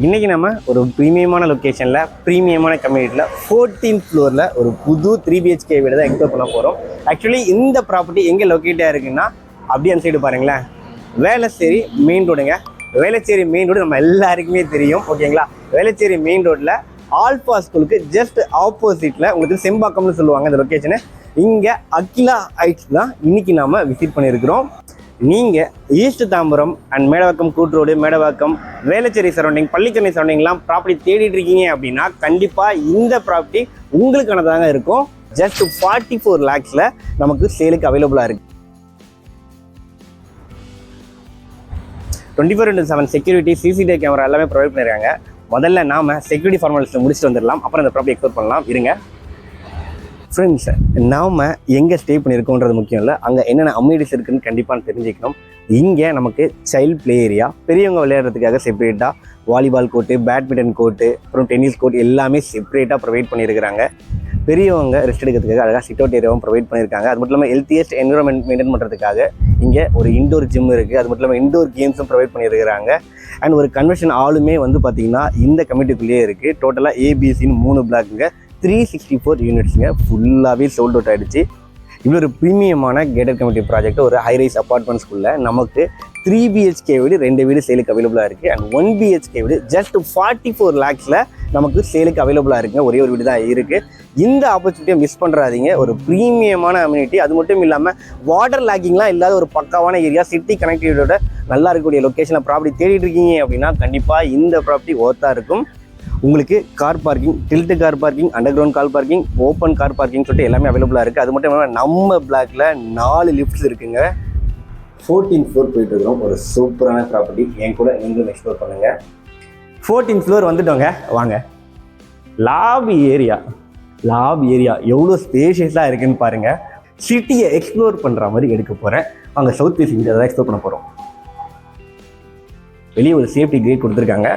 இன்றைக்கி நம்ம ஒரு ப்ரீமியமான லொக்கேஷனில் ப்ரீமியமான கம்யூனிட்டியில் 14th ஃப்ளோரில் ஒரு புது 3BHK வீடு தான் எக்ஸ்ப்ளோர் பண்ண போகிறோம். ஆக்சுவலி இந்த ப்ராப்பர்ட்டி எங்கே லொக்கேட்டாக இருக்குன்னா அப்படியே அந்த சைடு பாருங்களேன், வேளச்சேரி மெயின் ரோடுங்க. வேளச்சேரி மெயின் ரோடு நம்ம எல்லாருக்குமே தெரியும், ஓகேங்களா? வேளச்சேரி மெயின் ரோட்டில் ஆல்ஃபா ஸ்கூலுக்கு ஜஸ்ட் ஆப்போசிட்டில் உங்களுக்கு செம்பாக்கம்னு சொல்லுவாங்க இந்த லொக்கேஷனு. இங்கே அகிலா ஹைட்ஸ் தான் இன்றைக்கி நாம் விசிட் பண்ணியிருக்கிறோம். நீங்கள் ஈஸ்ட் தாம்பரம் அண்ட் மேடவாக்கம் கூட்ரோடு, மேடவாக்கம், வேளச்சேரி சரௌண்டிங், பள்ளிக்கரணை சரௌண்டிங்லாம் ப்ராப்பர்ட்டி தேடிட்டு இருக்கீங்க அப்படின்னா கண்டிப்பாக இந்த ப்ராப்பர்ட்டி உங்களுக்கானதாங்க இருக்கும். ஜஸ்ட் 44 lakhs நமக்கு சேலுக்கு அவைலபிளாக இருக்குது. 24/7 செக்யூரிட்டி, சிசிடிவி கேமரா எல்லாமே ப்ரொவைட் பண்ணியிருக்காங்க. முதல்ல நாம் செக்யூரிட்டி ஃபார்மாலிட்டிஸை முடிச்சுட்டு வந்துடலாம், அப்புறம் இந்த ப்ராப்பர்ட்டி எக்ஸ்ப்ளோர் பண்ணலாம். இருங்க ஃப்ரெண்ட்ஸ், நாம் எங்கே ஸ்டே பண்ணியிருக்கோன்றது முக்கியம் இல்லை, அங்கே என்னென்ன அம்யூனிட்டிஸ் இருக்குதுன்னு கண்டிப்பாக தெரிஞ்சுக்கணும். இங்கே நமக்கு சைல்டு ப்ளே ஏரியா, பெரியவங்க விளையாடுறதுக்காக செப்பரேட்டாக வாலிபால் கோர்ட்டு, பேட்மிண்டன் கோர்ட்டு, அப்புறம் டென்னிஸ் கோர்ட் எல்லாமே செப்பரேட்டாக ப்ரொவைட் பண்ணியிருக்கிறாங்க. பெரியவங்க ரெஸ்ட் எடுக்கிறதுக்காக அழகாக சிட் அவுட் ஏரியாவும் ப்ரொவைட் பண்ணியிருக்காங்க. அது மட்டும் இல்லாமல் ஹெல்த்தியஸ்ட் என்விரான்மெண்ட் மெயின்டைன் பண்ணுறதுக்காக இங்கே ஒரு இண்டோர் ஜிம் இருக்குது. அது மட்டும் இல்லாமல் இண்டோர் கேம்ஸும் ப்ரொவைட் பண்ணியிருக்கிறாங்க. அண்ட் ஒரு கன்வென்ஷன் ஹாலுமே வந்து பார்த்திங்கன்னா இந்த கம்யூனிட்டிக்குள்ளேயே இருக்குது. டோட்டலாக ஏபிசின்னு 3 பிளாக்குங்க, 364 யூனிட்ஸுங்க, ஃபுல்லாகவே சோல்ட் அவுட் ஆகிடுச்சு. இவ்வளோ ஒரு ப்ரீமியமான கேட்டட் கம்யூனிட்டி ப்ராஜெக்ட், ஒரு ஹைரைஸ் அப்பார்ட்மெண்ட்ஸ்குள்ளே நமக்கு 3BHK வீடு 2 வீடு சேலுக்கு அவைலபிளாக இருக்குது. அண்ட் 1BHK வீடு ஜஸ்ட் 44 lakhs நமக்கு சேலுக்கு அவைலபிளாக இருக்குங்க. ஒரே ஒரு வீடு தான் இருக்குது. இந்த ஆப்பர்ச்சுனிட்டியை மிஸ் பண்ணுறாதீங்க. ஒரு ப்ரீமியமான அம்யூனிட்டி, அது மட்டும் இல்லாமல் வாட்டர் லேக்கிங்லாம் இல்லாத ஒரு பக்காவான ஏரியா, சிட்டி கனெக்டிவிட்டியோட நல்லா இருக்கக்கூடிய லொக்கேஷனில் ப்ராப்பர்ட்டி தேடிட்டு இருக்கீங்க அப்படின்னா கண்டிப்பாக இந்த ப்ராப்பர்ட்டி ஒர்த்தாக இருக்கும். உங்களுக்கு car parking, tilt car parking, under ground car parking, open car parking சொல்லிட்டு எல்லாமே அவைலபிளாக இருக்குது. அது மட்டும் இல்லாமல் நம்ம பிளாக்ல 4 லிஃப்ட்ஸ் இருக்குங்க. 14th ஃப்ளோர் போயிட்டு இருக்கிறோம். ஒரு சூப்பரான ப்ராப்பர்ட்டி, என் கூட நீங்களும் எக்ஸ்ப்ளோர் பண்ணுங்கள். 14th ஃப்ளோர் வந்துட்டோங்க, வாங்க. லாபி ஏரியா எவ்வளோ ஸ்பேஷியஸாக இருக்குன்னு பாருங்கள். சிட்டியை எக்ஸ்ப்ளோர் பண்ணுற மாதிரி எடுக்க போகிறேன். அங்கே சவுத் ஃபேசிங் தான் எக்ஸ்ப்ளோர் பண்ண போகிறோம். வெளியே ஒரு சேஃப்டி கேட் கொடுத்துருக்காங்க,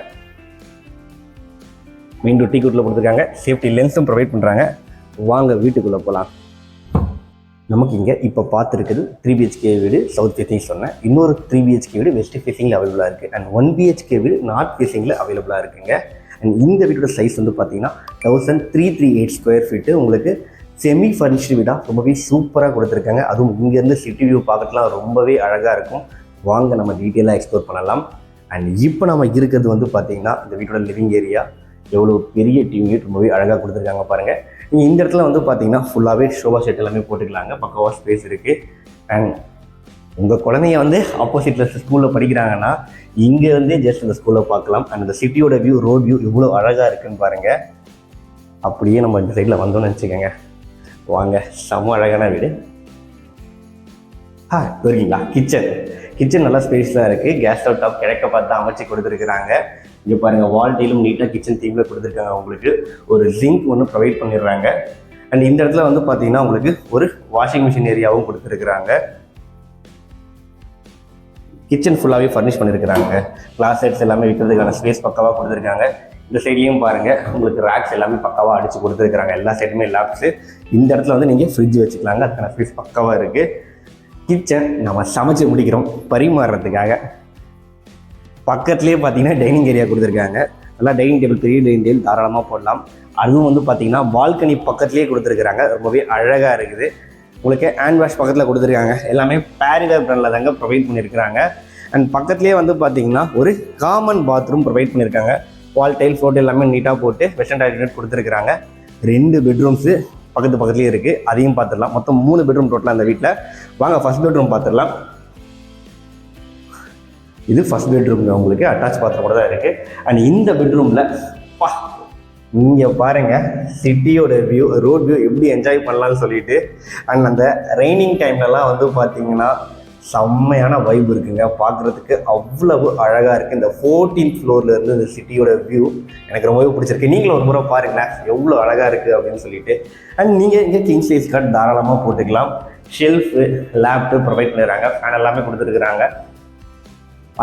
மெயின் டோர் டீ கூட்டில் கொடுத்துருக்காங்க, சேஃப்டி லென்ஸும் ப்ரொவைட் பண்ணுறாங்க. வாங்க வீட்டுக்குள்ளே போகலாம். நமக்கு இங்கே இப்போ பார்த்துருக்குது 3BHK வீடு சவுத் ஃபேசிங் சொன்னேன். இன்னொரு 3BHK வீடு வெஸ்ட் ஃபேசிங்கில் அவைலபிளாக இருக்குது. அண்ட் 1BHK வீடு நார்த் ஃபேசிங்கில் அவைலபிளாக இருக்குங்க. அண்ட் இந்த வீட்டோட சைஸ் வந்து பார்த்தீங்கன்னா 1338 ஸ்கொயர் ஃபீட்டு. உங்களுக்கு செமி ஃபர்னிஷ்டு வீடாக ரொம்பவே சூப்பராக கொடுத்துருக்காங்க. அதுவும் இங்கேருந்து சிட்டி வியூ பார்க்கறதுலாம் ரொம்பவே அழகாக இருக்கும். வாங்க நம்ம டீட்டெயிலாக எக்ஸ்ப்ளோர் பண்ணலாம். அண்ட் இப்போ நம்ம இருக்கிறது வந்து பார்த்தீங்கன்னா இந்த வீட்டோட லிவிங் ஏரியா. எவ்வளோ பெரிய டிவி யூனிட், ரொம்பவே அழகாக கொடுத்துருக்காங்க பாருங்கள். நீங்கள் இந்த இடத்துல வந்து பார்த்தீங்கன்னா ஃபுல்லாகவே ஷோபா செட் எல்லாமே போட்டுக்கலாங்க. பக்கவாக ஸ்பேஸ் இருக்குது. அண்ட் உங்கள் குழந்தைங்க வந்து ஆப்போசிட்டில் ஸ்கூலில் படிக்கிறாங்கன்னா இங்கே வந்து ஜஸ்ட் இந்த ஸ்கூலில் பார்க்கலாம். அண்ட் இந்த சிட்டியோட வியூ, ரோட் வியூ எவ்வளோ அழகாக இருக்குதுன்னு பாருங்கள். அப்படியே நம்ம இந்த சைடில் வந்தோம்னு வச்சுக்கோங்க. வாங்க, செம்ம அழகான வீடு. இருக்கீங்களா? கிச்சன் நல்லா ஸ்பேஸாக இருக்குது. கேஸ் ஸ்டவ் டாப் கிழக்க பார்த்து அமைச்சு கொடுத்துருக்குறாங்க. இங்கே பாருங்கள், வால் டைலும் நீட்டாக கிச்சன் தீமில் கொடுத்துருக்காங்க. உங்களுக்கு ஒரு ஜிங்க் ஒன்று ப்ரொவைட் பண்ணிடுறாங்க. அண்ட் இந்த இடத்துல வந்து பார்த்தீங்கன்னா உங்களுக்கு ஒரு வாஷிங் மிஷின் ஏரியாவும் கொடுத்துருக்குறாங்க. கிச்சன் ஃபுல்லாகவே ஃபர்னிஷ் பண்ணியிருக்கிறாங்க. கிளாஸ் செட்ஸ் எல்லாமே விற்கிறதுக்கான ஸ்பேஸ் பக்காவாக கொடுத்துருக்காங்க. இந்த சைட்லேயும் பாருங்கள், உங்களுக்கு ரேக்ஸ் எல்லாமே பக்காவாக அடித்து கொடுத்துருக்குறாங்க. எல்லா சைடுமே லேப்ஸு. இந்த இடத்துல வந்து நீங்கள் ஃப்ரிட்ஜ் வச்சுக்கலாங்க. அதுக்கான ஸ்பேஸ் பக்காவாக இருக்குது. கிச்சன் நம்ம சமைச்சு முடிக்கிறோம் பரிமாறுறதுக்காக. பக்கத்துலேயே பார்த்தீங்கன்னா டைனிங் ஏரியா கொடுத்துருக்காங்க. நல்லா டைனிங் டேபிள், பெரிய டைனிங் டேபிள் தாராளமாக போடலாம். அதுவும் வந்து பார்த்தீங்கன்னா பால்கனி பக்கத்துலேயே கொடுத்துருக்குறாங்க. ரொம்பவே அழகாக இருக்குது. உங்களுக்கு ஹேண்ட் வாஷ் பக்கத்தில் கொடுத்துருக்காங்க. எல்லாமே பேரிவேர் பிராண்டில் தாங்க ப்ரொவைட் பண்ணியிருக்கிறாங்க. அண்ட் பக்கத்துலேயே வந்து பார்த்தீங்கன்னா ஒரு காமன் பாத்ரூம் ப்ரொவைட் பண்ணியிருக்காங்க. வால் டைல் ஃப்ளோட் எல்லாமே நீட்டாக போட்டு வெஸ்டர்ன் டாய்லெட் கொடுத்துருக்குறாங்க. 2 பெட்ரூம்ஸு பக்கத்துலேயே இருக்குது. அதையும் பார்த்துடலாம். மொத்தம் 3 பெட்ரூம் டோட்டலாக அந்த வீட்டில். வாங்க ஃபர்ஸ்ட் பெட்ரூம் பார்த்துடலாம். இது ஃபர்ஸ்ட் பெட்ரூம்ங்க. உங்களுக்கு அட்டாச் பாத்ரூம் கூட தான் இருக்குது. அண்ட் இந்த பெட்ரூமில் இங்கே பாருங்கள், சிட்டியோட வியூ, ரோட் வியூ எப்படி என்ஜாய் பண்ணலான்னு சொல்லிட்டு. அண்ட் அந்த ரெய்னிங் டைம்லலாம் வந்து பார்த்தீங்கன்னா செம்மையான வைப் இருக்குங்க. பார்க்குறதுக்கு அவ்வளவு அழகாக இருக்குது. இந்த 14th ஃப்ளோர்லேருந்து இந்த சிட்டியோட வியூ எனக்கு ரொம்பவே பிடிச்சிருக்கு. நீங்களும் ஒரு முறை பாருங்களேன், எவ்வளோ அழகாக இருக்குது அப்படின்னு சொல்லிட்டு. அண்ட் நீங்கள் இங்கே கிங் சைஸ் கார்டு தாராளமாக போட்டுக்கலாம். ஷெல்ஃபு, லேப்டாப் ப்ரொவைட் பண்ணிடுறாங்க. ஃபேன் எல்லாமே கொடுத்துருக்குறாங்க.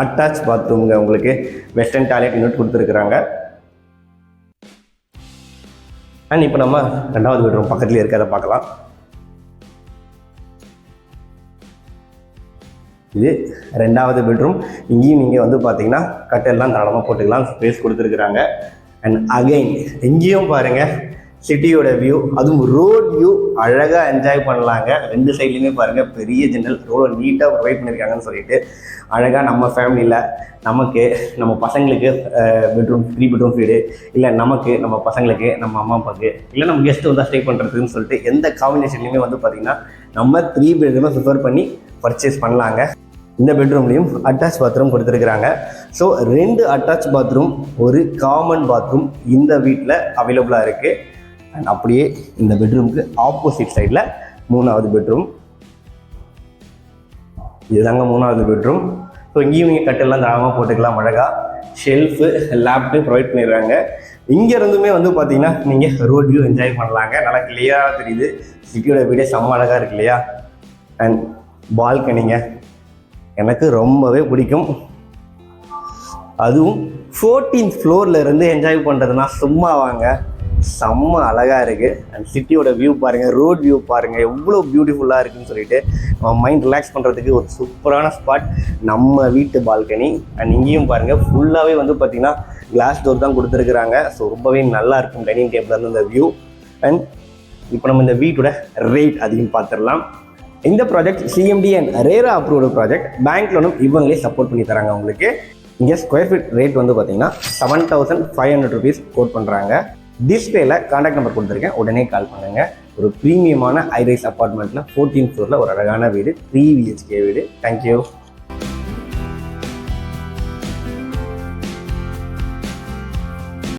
அட்டாச் பாத்ரூம்ங்க. உங்களுக்கு வெஸ்டர்ன் டாய்லெட் யூனிட் கொடுத்துருக்குறாங்க. அண்ட் இப்போ நம்ம 2வது பெட்ரூம் பக்கத்துலேயே இருக்கிறத பார்க்கலாம். இது 2வது பெட்ரூம். இங்கேயும் நீங்கள் வந்து பார்த்தீங்கன்னா கட்டெல்லாம் தாராளமாக போட்டுக்கலாம், ஸ்பேஸ் கொடுத்துருக்குறாங்க. அண்ட் அகைன் இங்கேயும் பாருங்கள் சிட்டியோட வியூ, அதுவும் ரோட் வியூ அழகாக என்ஜாய் பண்ணலாங்க. 2 சைட்லையுமே பாருங்கள் பெரிய ஜன்னல், ரோடு நீட்டாக ப்ரொவைட் பண்ணியிருக்காங்கன்னு சொல்லிட்டு அழகாக நம்ம ஃபேமிலியில் நமக்கு நம்ம பசங்களுக்கு பெட்ரூம் 3 பெட்ரூம் வீடு, இல்லை நமக்கு நம்ம பசங்களுக்கு நம்ம அம்மா அப்பாவுக்கு, இல்லை நம்ம கெஸ்ட்டு வந்தால் ஸ்டே பண்ணுறதுன்னு சொல்லிட்டு எந்த காம்பினேஷன்லையுமே வந்து பார்த்திங்கன்னா நம்ம 3 பெட்ரூமை ப்ரிஃபர் பண்ணி பர்ச்சேஸ் பண்ணலாங்க. இந்த பெட்ரூம்லேயும் அட்டாச் பாத்ரூம் கொடுத்துருக்குறாங்க. ஸோ 2 அட்டாச் பாத்ரூம், ஒரு காமன் பாத்ரூம் இந்த வீட்டில் அவைலபிளாக இருக்குது. அண்ட் அப்படியே இந்த பெட்ரூமுக்கு ஆப்போசிட் சைடில் 3வது பெட்ரூம். இதுதாங்க 3வது பெட்ரூம். ஸோ இங்கேயும் நீங்கள் கட்டெல்லாம் தாராளமாக போட்டுக்கலாம், அழகாக ஷெல்ஃபு லேப்டு ப்ரொவைட் பண்ணிடுறாங்க. இங்கேருந்துமே வந்து பார்த்தீங்கன்னா நீங்கள் ரோட் வியூ என்ஜாய் பண்ணலாங்க. நல்லா கிளியராக தெரியுது, சிட்டியோட வீடே செம்ம அழகாக இருக்கு இல்லையா. அண்ட் பால்கனிங்க எனக்கு ரொம்பவே பிடிக்கும், அதுவும் 14th ஃப்ளோரில் இருந்து என்ஜாய் பண்ணுறதுனா சும்மா வாங்க, செம்ம அழகாக இருக்குது. அண்ட் சிட்டியோட வியூ பாருங்கள், ரோட் வியூ பாருங்கள் எவ்வளோ பியூட்டிஃபுல்லாக இருக்குதுன்னு சொல்லிட்டு நம்ம மைண்ட் ரிலாக்ஸ் பண்ணுறதுக்கு ஒரு சூப்பரான ஸ்பாட் நம்ம வீட்டு பால்கனி. அண்ட் இங்கேயும் பாருங்கள் ஃபுல்லாகவே வந்து பார்த்திங்கன்னா கிளாஸ் டோர் தான் கொடுத்துருக்குறாங்க. ஸோ ரொம்பவே நல்லா இருக்கும் டைனிங் டேபிள்லேருந்து இந்த வியூ. அண்ட் இப்போ நம்ம இந்த வீட்டோட ரேட் அதிகம் பார்த்துடலாம். இந்த project CMD and RERA approved project. Bank லோனும் இவங்களே சப்போர்ட் பண்ணி தராங்க உங்களுக்கு. இங்கே ஸ்கொயர் ஃபீட் ரேட் வந்து பார்த்தீங்கன்னா 7500 rupees கோட் பண்ணுறாங்க. டிஸ்பிளேல கான்டாக்ட் நம்பர் கொடுத்துருக்கேன், உடனே கால் பண்ணுங்கள். ஒரு ப்ரீமியமான ஹை ரைஸ் அப்பார்ட்மெண்ட்டில் 14th ஃப்ளோரில் ஒரு அழகான வீடு, 3 BHK வீடு. தேங்க்யூ.